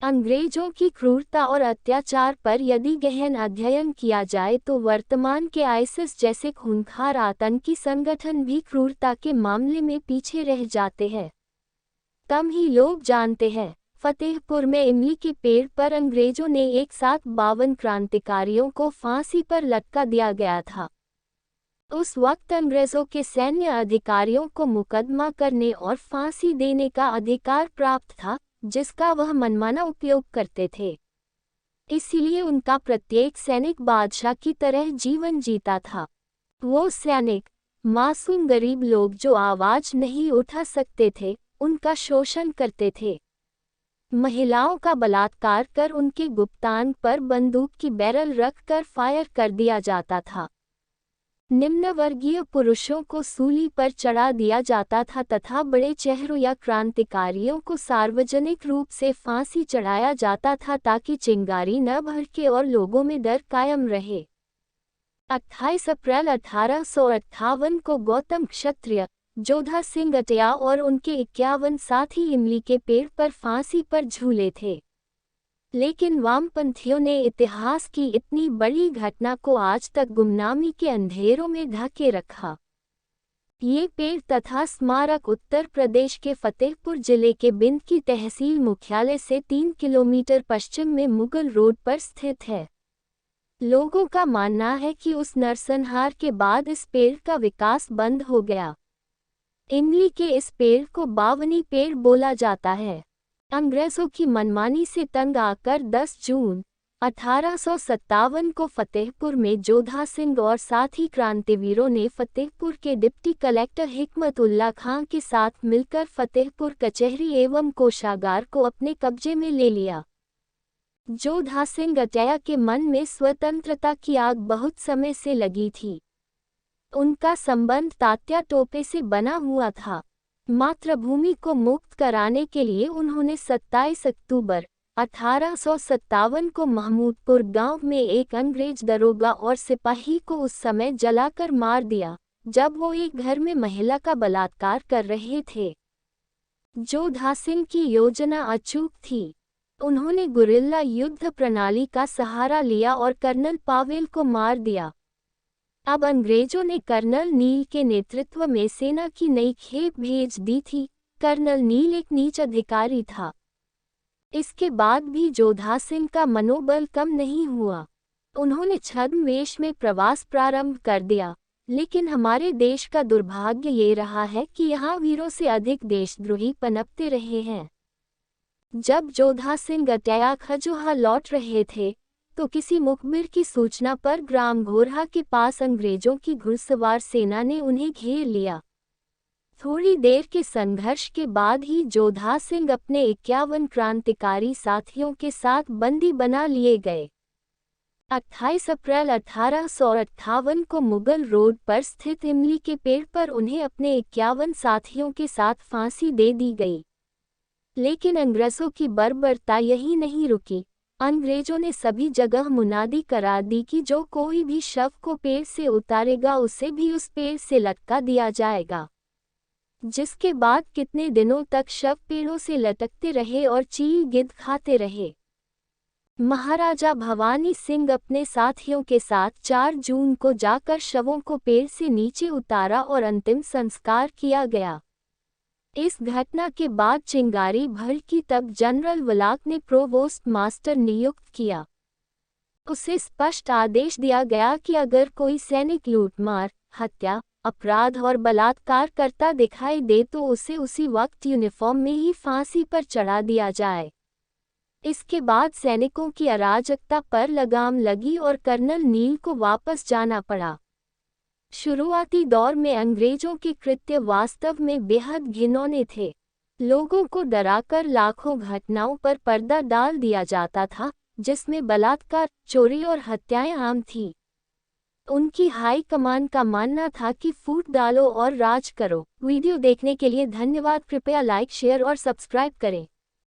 अंग्रेजों की क्रूरता और अत्याचार पर यदि गहन अध्ययन किया जाए तो वर्तमान के आईसिस जैसे खूंखार आतंकी संगठन भी क्रूरता के मामले में पीछे रह जाते हैं। कम ही लोग जानते हैं, फतेहपुर में इमली के पेड़ पर अंग्रेजों ने एक साथ 52 क्रांतिकारियों को फांसी पर लटका दिया गया था। उस वक्त अंग्रेजों के सैन्य अधिकारियों को मुकदमा करने और फांसी देने का अधिकार प्राप्त था, जिसका वह मनमाना उपयोग करते थे। इसीलिए उनका प्रत्येक सैनिक बादशाह की तरह जीवन जीता था। वो सैनिक, मासूम गरीब लोग जो आवाज नहीं उठा सकते थे, उनका शोषण करते थे। महिलाओं का बलात्कार कर उनके गुप्तांग पर बंदूक की बैरल रखकर फायर कर दिया जाता था। निम्न वर्गीय पुरुषों को सूली पर चढ़ा दिया जाता था तथा बड़े चेहरों या क्रांतिकारियों को सार्वजनिक रूप से फांसी चढ़ाया जाता था ताकि चिंगारी न भड़के और लोगों में डर कायम रहे। 28 अप्रैल 1858 को गौतम क्षत्रिय, जोधा सिंह अटैया और उनके 51 साथी इमली के पेड़ पर फांसी पर झूले थे। लेकिन वामपंथियों ने इतिहास की इतनी बड़ी घटना को आज तक गुमनामी के अंधेरों में ढके रखा। ये पेड़ तथा स्मारक उत्तर प्रदेश के फतेहपुर जिले के बिंद की तहसील मुख्यालय से 3 किलोमीटर पश्चिम में मुगल रोड पर स्थित है। लोगों का मानना है कि उस नरसंहार के बाद इस पेड़ का विकास बंद हो गया। इमली के इस पेड़ को बावनी पेड़ बोला जाता है। अंग्रेजों की मनमानी से तंग आकर 10 जून 1857 को फतेहपुर में जोधा सिंह और साथी क्रांतिवीरों ने फतेहपुर के डिप्टी कलेक्टर हिकमत उल्ला खां के साथ मिलकर फतेहपुर कचहरी एवं कोषागार को अपने कब्जे में ले लिया। जोधा सिंह अटैया के मन में स्वतंत्रता की आग बहुत समय से लगी थी। उनका संबंध तात्या टोपे से बना हुआ था। मातृभूमि को मुक्त कराने के लिए उन्होंने 27 अक्टूबर 1857 को महमूदपुर गांव में एक अंग्रेज दरोगा और सिपाही को उस समय जलाकर मार दिया, जब वो एक घर में महिला का बलात्कार कर रहे थे। जोधा सिंह की योजना अचूक थी। उन्होंने गुरिल्ला युद्ध प्रणाली का सहारा लिया और कर्नल पावेल को मार दिया। अब अंग्रेजों ने कर्नल नील के नेतृत्व में सेना की नई खेप भेज दी थी। कर्नल नील एक नीच अधिकारी था। इसके बाद भी जोधा सिंह का मनोबल कम नहीं हुआ। उन्होंने छद्मवेश में प्रवास प्रारंभ कर दिया। लेकिन हमारे देश का दुर्भाग्य ये रहा है कि यहाँ वीरों से अधिक देशद्रोही पनपते रहे हैं। जब जोधा सिंह अटैया खजूहा लौट रहे थे तो किसी मुखबिर की सूचना पर ग्राम घोरहा के पास अंग्रेजों की घुड़सवार सेना ने उन्हें घेर लिया। थोड़ी देर के संघर्ष के बाद ही जोधा सिंह अपने 51 क्रांतिकारी साथियों के साथ बंदी बना लिए गए। 28 अप्रैल 1858 को मुगल रोड पर स्थित इमली के पेड़ पर उन्हें अपने 51 साथियों के साथ फांसी दे दी गई। लेकिन अंग्रेजों की बर्बरता यही नहीं रुकी। अंग्रेजों ने सभी जगह मुनादी करा दी कि जो कोई भी शव को पेड़ से उतारेगा उसे भी उस पेड़ से लटका दिया जाएगा। जिसके बाद कितने दिनों तक शव पेड़ों से लटकते रहे और चील गिद्ध खाते रहे। महाराजा भवानी सिंह अपने साथियों के साथ 4 जून को जाकर शवों को पेड़ से नीचे उतारा और अंतिम संस्कार किया गया। इस घटना के बाद चिंगारी भड़की तब जनरल वलाक ने प्रोवोस्ट मास्टर नियुक्त किया। उसे स्पष्ट आदेश दिया गया कि अगर कोई सैनिक लूटमार, हत्या, अपराध और बलात्कार करता दिखाई दे तो उसे उसी वक्त यूनिफॉर्म में ही फांसी पर चढ़ा दिया जाए। इसके बाद सैनिकों की अराजकता पर लगाम लगी और कर्नल नील को वापस जाना पड़ा। शुरुआती दौर में अंग्रेजों के कृत्य वास्तव में बेहद घिनौने थे। लोगों को डराकर लाखों घटनाओं पर पर्दा डाल दिया जाता था, जिसमें बलात्कार, चोरी और हत्याएं आम थीं। उनकी हाई कमान का मानना था कि फूट डालो और राज करो। वीडियो देखने के लिए धन्यवाद। कृपया लाइक, शेयर और सब्सक्राइब करें।